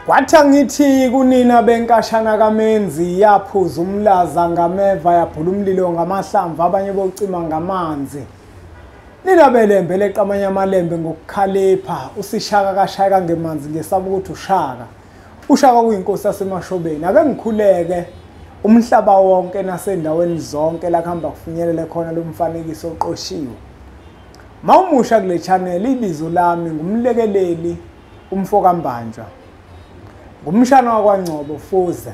Kwathi ngithi kunina benkashana kaMenzi yaphuza umlaza ngameva yabhula umlilo ngamahlamvu abanye bocima ngamanzi. Nina belembe leqamanya amalembe ngokukhalipha usishaka kashaka ngemanzi ngesaba ukuthi ushaka. Ushaka kuyinkosi yasemashobeni ake ngikhuleke umhlaba wonke nasendaweni zonke la kuhamba kufinyelele khona lo mfanekiso oqoshiwe. Mawumusha kule channel ibizo lami ngumlekeleli umfokambanjwa. Ngumshana wakwaNgcobo Fuze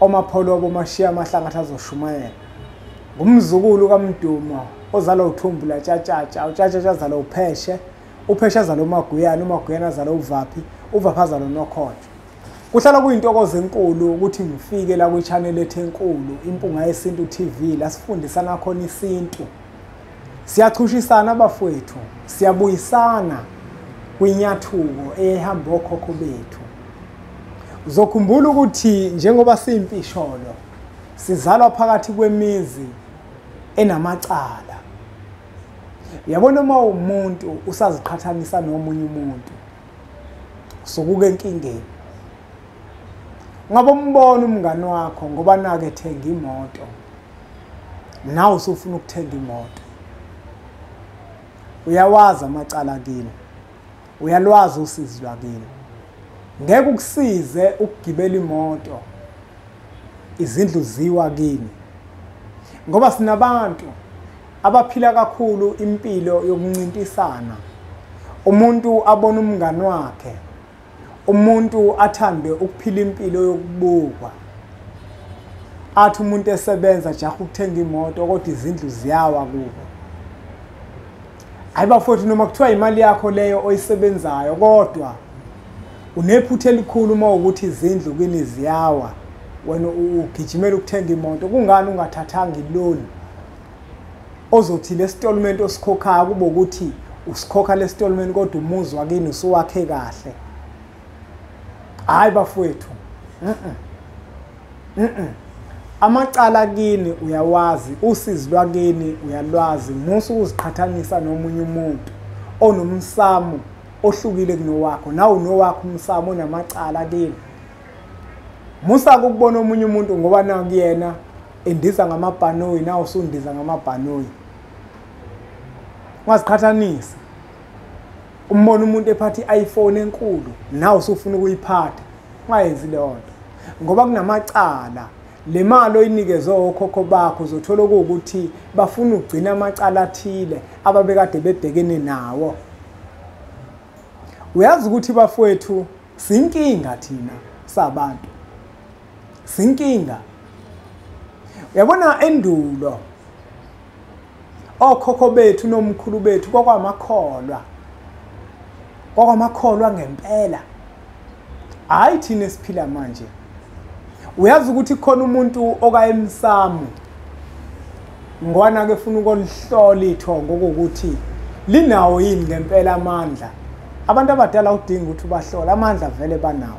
omapholobo mashiya amahlangatha azoshumayela. Ngumzukulu kaMdumo ozala uThumbula Tshatatsha, uTshatatsha azala uPheshe, uPheshe azala uMaguyane, uMaguyane azala uVaphi, uVaphi azala uNokhojo. Kuhlala kuyintokozo enkulu ukuthi ngifike la kwi channel ethe enkulu Impunga Yesintu TV la sifundisana khona isintu. Siyachushisana abafowethu, siyabuyisana kwinyathuko ehamba okhokho bethu. Uzokhumbula ukuthi njengoba siyimpisholo sizalwa phakathi kwemizi enamacala. Uyabona uma umuntu usaziqhathanisa nomunye umuntu sokuke enkingeni. Ngabe umbona umngani wakho ngoba nake ethenga imoto. Nawe usufuna ukuthenga imoto. Uyawazi amacala kini. Uyalwazi usizi lwakini. Ngeke ukusize ukugibela imoto. Izindlu ziwa kini. Ngoba sinabantu abaphila kakhulu impilo yokuncintisana. Umuntu abona umngani wakhe. Umuntu athande ukuphila impilo yokubukwa. Athi umuntu esebenza jaha ukuthenga imoto kodwa izindlu ziyawa kubo. Hayiba futhi noma kuthiwa imali yakho leyo oyisebenzayo kodwa unephutha elikhulu uma ukuthi izindlu kini ziyawa wena ugijimela ukuthenga imoto. Kungani ungathathanga iloan ozothi le-installment osikhokhayo kube ukuthi usikhokha le-installment kodwa umuzi wakini usuwakhe kahle. Hayi bafowethu. Amacala kini uyawazi, usizi lwakini uyalwazi, musu uziqhathanisa nomunye umuntu onomsamo ohlukile kunowakho. Nawe unowakho umsamo onamacala kini. Musa ukubona omunye umuntu ngoba nakuyena endiza ngamabhanoyi nawe usundiza ngamabhanoyi. Ungaziqhathanisa. Umbona umuntu ephathi iPhone enkulu nawe usufuna ukuyiphatha. Ungayenzi leyo nto. Ngoba kunamacala. Le mali oyinikezwe okhokho bakho uzothola ukuthi bafuna ugcina amacala athile ababekade bebhekene nawo. Uyazi ukuthi bafowethu sinkinga thina sabantu. Sinkinga. Uyabona endulo okhokho bethu nomkhulu bethu kwakwamakholwa. Kwakwamakholwa ngempela. Hayi thina esiphila manje. Uyazi ukuthi khona umuntu okayemsamo ngwana ke ufuna ukolihlola ithongo ukuthi linawo yini ngempela amandla. Abantu abadala udinga ukuthi bahlola amandla vele banawo.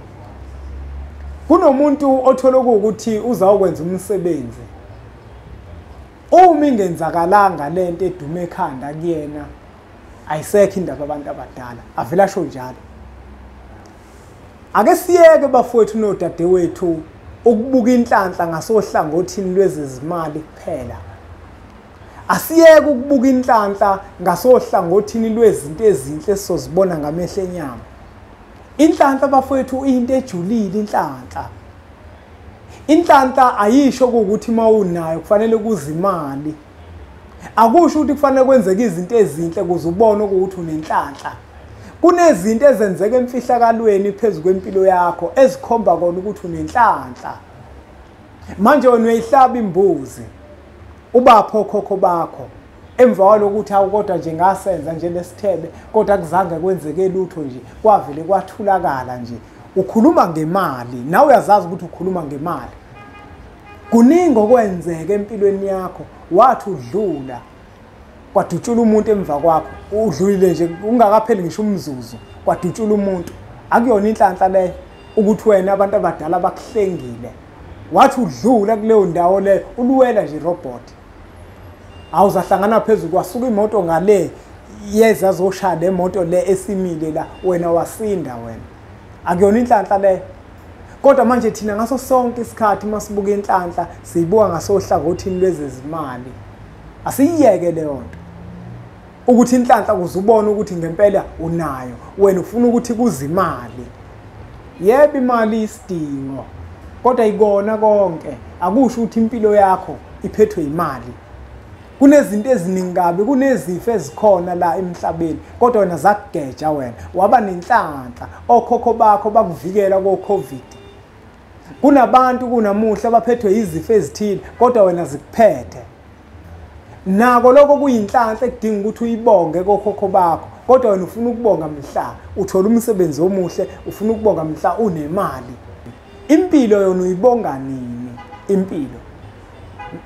Kunomuntu othola ukuthi uzawukwenza umsebenzi. Uma ingenzakalanga lento edume ekhanda kuyena ayisekho indaba abantu abadala. Avela sho njalo. Ake siyeke bafowethu nodadewethu ukubuka inhlanhla ngasohlangothini lwezezimali kuphela. Asiyeke ukubuka inhlanhla ngasohlangothini lwezinto ezinhle sizozibona ngamehlo enyama. Inhlanhla bafowethu into ejulile inhlanhla. Inhlanhla ayisho ukuthi mawunayo kufanele kuzimali. Akusho ukuthi kufanele kwenzeke izinto ezinhle kuze ubone ukuthi unenhlanhla. Kunezinto ezenzeka emfihlakalweni phezulu kwempilo yakho ezikhomba kona ukuthi unenhlanhla. Manje wena uyihlaba imbuzi. Ubapho okhokho bakho. Emva kwalokuthi awukodwa nje ngasenza nje lesithebe kodwa kuzange kwenzeke lutho nje. Kwavele kwathulakala nje. Ukhuluma ngemali. Nawe uyazazi ukuthi ukhuluma ngemali. Kuningi okwenzeka empilweni yakho wathi udlula. Kwadutshula umuntu emva kwakho. Udlulile nje ungakapheli ngisho umzuzu. Kwadutshula umuntu. Akuyona inhlanhla le ukuthi wena abantu abadala bakuhlengile. Wathi udlula kuleyo ndawo le uluwela nje robot. Awuzahlangana phezulu kwasuka imoto ngale yeza zoshaya le moto le esimile la wena wasinda wena. akuyona inhlanhla leyo. Kodwa manje thina ngaso sonke isikhathi masibuka inhlanhla siyibuka ngasohlangothini lwezezimali. Asiyiyeke leyo nto. Ukuthi inhlanhla kuzubona ukuthi ngempela unayo, wena ufuna ukuthi kuzimali. Yebo imali isidingo, kodwa ikona konke. Akusho ukuthi impilo yakho iphethwe imali. Kunezinto eziningi kabi, kunezifo ezikhona la emhlabeni, kodwa wena zakugeja wena. Waba nenhlanhla, okhokho bakho bakuvikela ko-COVID. Kunabantu kunamuhla abaphethwe izifo ezithile, kodwa wena zikuphethe. Nako lokho kuyinhlanhla ekudinga ukuthi uyibonge kokhokho bakho, kodwa wena ufuna ukubonga mhla uthola umsebenzi omuhle, ufuna ukubonga mhla unemali. Impilo yona uyibonga nini? Impilo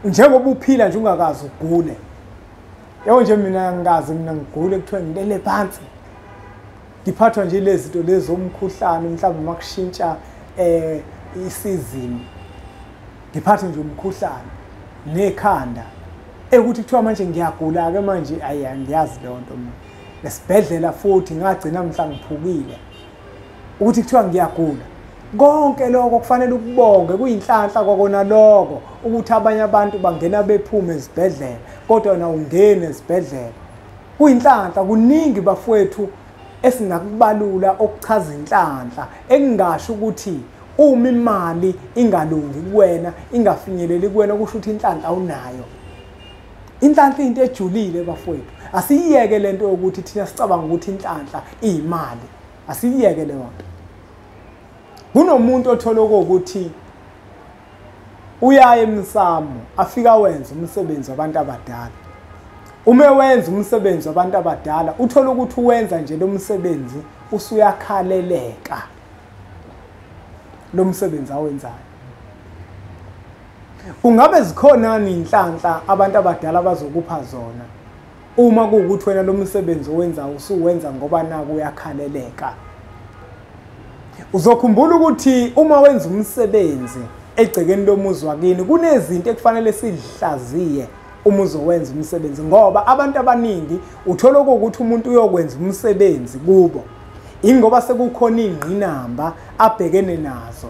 njengoba uphila nje ungakazi ugule. Yebo nje mina ngigule kuthiwa ngilele phansi. Ngiphathwa nje lezi zinto lezi zomkhuhlane mhlawumbe makushintsha isizini. Ngiphathwa nje umkhuhlane nekhanda. Ukuthi kuthiwa manje ngiyagula ke manje angiyazi leyo nto mina. Lesibhedlela futhi ngagcina mhla ngiphukile. Ukuthi kuthiwa ngiyagula. Konke lokho kufanele ukubonge kuyinhlanhla kwakona lokho ukuthi abanye abantu bangena bephume ezibhedlela kodwa wena ungene ezibhedlela. Kuyinhlanhla kuningi bafowethu esingakubalula okuchaza inhlanhla engingasho ukuthi uma imali ingalungi kuwena ingafinyeleli kuwena kusho ukuthi inhlanhla awunayo. Inhlanhla into ejulile bafowethu. Asiyiyeke lento ukuthi thina sicabanga ukuthi inhlanhla iyimali. Asiyiyeke leyo nto. Kunomuntu othola ukuthi uyaya emsamo afika wenza umsebenzi wabantu abadala. Uma wenza umsebenzi wabantu abadala uthola ukuthi uwenza nje lo msebenzi usuyakhaleleka. Lo msebenzi awenzayo. Ungabe zikhona inhlanhla abantu abadala bazokupha zona uma kuwukuthi wena lo msebenzi owenza usuwenza ngoba naku uyakhaleleka. Uzokhumbula ukuthi uma wenza umsebenzi egcekeni lomuzi wakini kunezinto ekufanele sihlaziye uma uzowenza umsebenzi ngoba abantu abaningi uthola ukuthi umuntu uyokwenza umsebenzi kubo ingoba sekukhona ingqinamba abhekene nazo.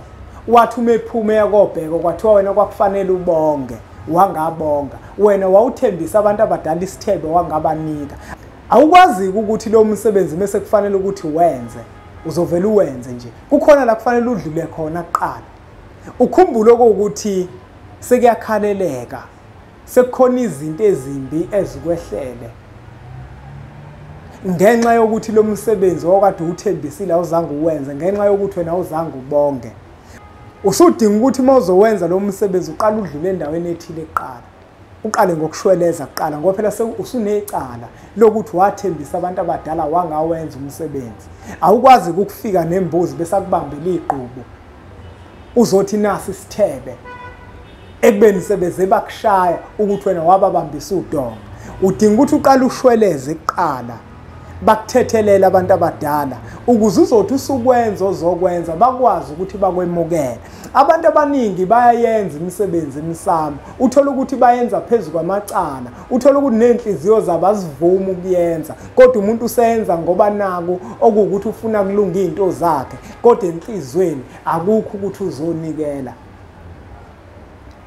Wathi umephume yakobheka kwathiwa wena kwakufanele ubonge wangabonga, wena wawuthembisa abantu abadala isithebe wangabanika. Awukwazi ukuthi lo msebenzi mase kufanele ukuthi wenze uzovela uwenze nje. Kukhona la kufanele udlule khona kuqala. Ukhumbule ukuthi sekuyakhaleleka. Sekukhona izinto ezimbi ezikwehlele. Ngenxa yokuthi lo msebenzi okade uthembisile awuzange uwenze, ngenxa yokuthi wena awuzange ubonge. Usudinga ukuthi mawuzowenza lo msebenzi uqala udlule endaweni ethile eqala. Uqale ngokushweleza kuqala ngoba phela usunecala lokuthi wathembisa abantu abadala wangawenza umsebenzi. Awukwazi ukufika nembuzi bese akubambela iqhubu. Uzothi nasi isithebe. Ekubeni sebeze bakushaya ukuthi wena wababambisa udonga. Udinga ukuthi uqale ushweleze kuqala. Bakuthethelela abantu abadala ukuze uzothi usukwenza ozokwenza bakwazi ukuthi bakwemukele. Abantu abaningi bayayenza imisebenzi emisamo, uthola ukuthi bayenza phezulu kwamacala, uthola ukuthi nenhliziyo zabo azivumi ukuyenza, kodwa umuntu usenza ngoba naku okuwukuthi ufuna kulunga izinto zakhe, kodwa enhlizweni akukho ukuthi uzonikela.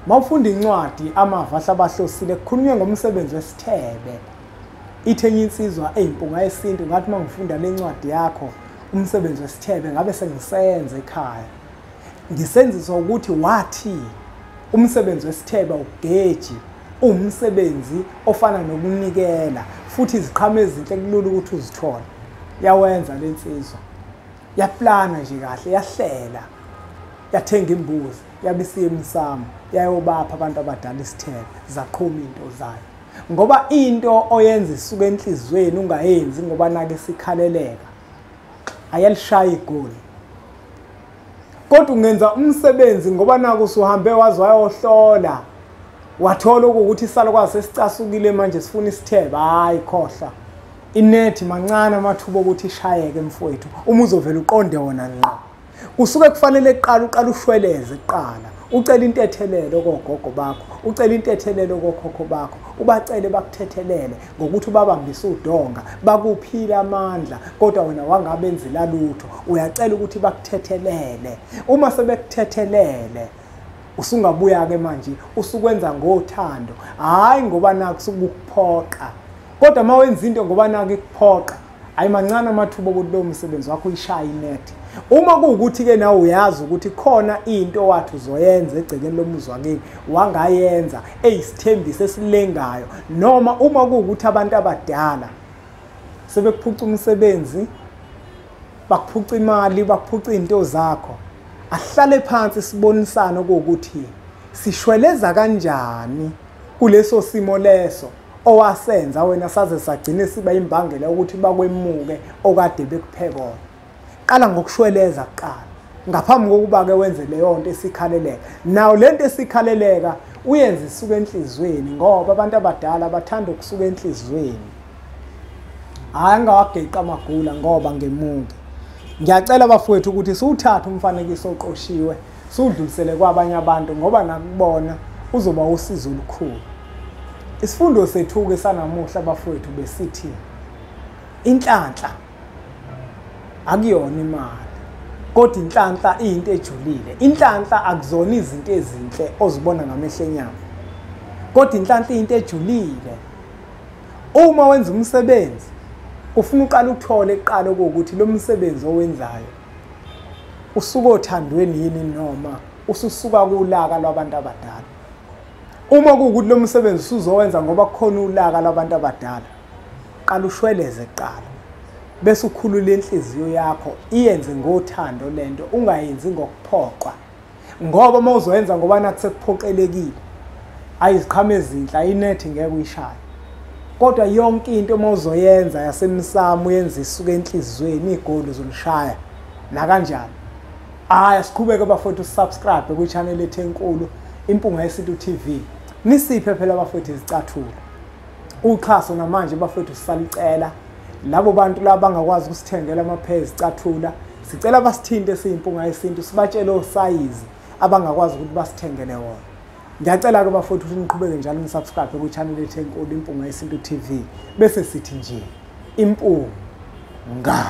Mawufunda incwadi amavahla abahlosile kukhulunywa ngomsebenzi wesithebe. Ithenye insizwa eyimpunga yesintu ngathi mangifunda le ncwadi yakho umsebenzi wesithebe ngabe sengisenze ekhaya. Ngisenziswa ukuthi wathi umsebenzi wesithebe ugeji umsebenzi ofana nokunikela futhi iziqhamo ezinhle kulula ukuthi uzithole. Yawenza lensizwa. Yaplana nje kahle, yahlela. Yathenga imbuzi, yabisiya emsamo, yayobapha abantu abadala isithebe, zaqhuma into zayo. Ngoba into oyenza isuka enhlizweni ungayenzi ngoba nake sikhaleleka ayalishaya igoli. Kodwa ungenza umsebenzi ngoba naku usuhambe wazi wayohlola wathola ukuthi isalukwazi sesicasukile manje sifuna isithebe. Hayi khohla inethi mancane amathuba ukuthi ishayeke mfowethu uma uzovela uqonde wona ngqo. kusuke kufanele uqala ushweleze kuqala ucela intethelelo kogogo bakho ucela intethelelo kokhokho bakho ubacele bakuthethelele ngokuthi ubabambise udonga bakuphila amandla kodwa wena wangabenzela lutho uyacela ukuthi bakuthethelele uma sebekuthethelele usungabuya ke manje usukwenza ngothando hayi ngoba naku sukukuphoqa kodwa mawenza into ngoba naku ikuphoqa hayi mancane amathuba ukuthi lo msebenzi wakho uyishaya inethi uma kuukuthi ke nawe uyazi ukuthi khona into wathi uzoyenza egcekeni lomuzi wakini wangayenza eyisithembiso esilengayo noma uma kuukuthi abantu abadala sebekuphuca umsebenzi bakuphuca imali bakuphuca into zakho ahlale phansi sibonisana ukuthi sishweleza kanjani kuleso simo leso owasenza wena saze sagcine siba imbangela ukuthi bakwemuke okade bekuphekona qala ngokushweleza kuqala ngaphambi kokuba ke wenze leyo nto esikhaleleka nawo lento esikhaleleka uyenze isuka enhlizweni ngoba abantu abadala bathanda ukusuka enhlizweni hayi ngawageqa amagula ngoba ngemuke ngiyacela bafowethu ukuthi siwuthathe umfanekiso oqoshiwe siwudlulisele kwabanye abantu ngoba nakubona uzoba usizo olukhulu isifundo sethu ke sanamuhla bafowethu besithi inhlanhla akuyona imali kodwa inhlanhla into ejulile inhlanhla akuzona izinto ezinhle ozibona ngamehlo enyama kodwa inhlanhla into ejulile uma wenza umsebenzi ufuna uqala uthole eqala ukuthi lo msebenzi owenzayo usuka othandweni yini noma ususuka kulaka lwabantu abadala uma kuukuthi lo msebenzi usuzowenza ngoba kukhona ulaka lwabantu abadala qala ushweleze eqala bese ukhulula inhliziyo yakho iyenze ngothando lento ungayenzi ngokuphoqwa ngoba mawuzoyenza ngoba nathi sekuphoqelekile ayiziqhame ezinhle ayinethi ngeke uyishaye kodwa yonke into mawuzoyenza yasemsamo uyenza isuka enhlizweni igoli zolishaya la kanjani siqhubeke bafowethu subscribe ku channel ethu enkulu Impunga Yesintu TV nisiphe phela bafowethu izicathulo uxhaso namanje bafowethu sisalicela labo bantu laba bangakwazi ukusithengela amaphezi izicathulo sicela basithinte siyimpunga yesintu sibatshele osize abangakwazi ukuthi basithengele wona ngiyacela ke bafowethu ukuthi niqhubeke njalo nisubscribe ku channel ethu enkulu Impunga Yesintu TV bese sithi nje impunga.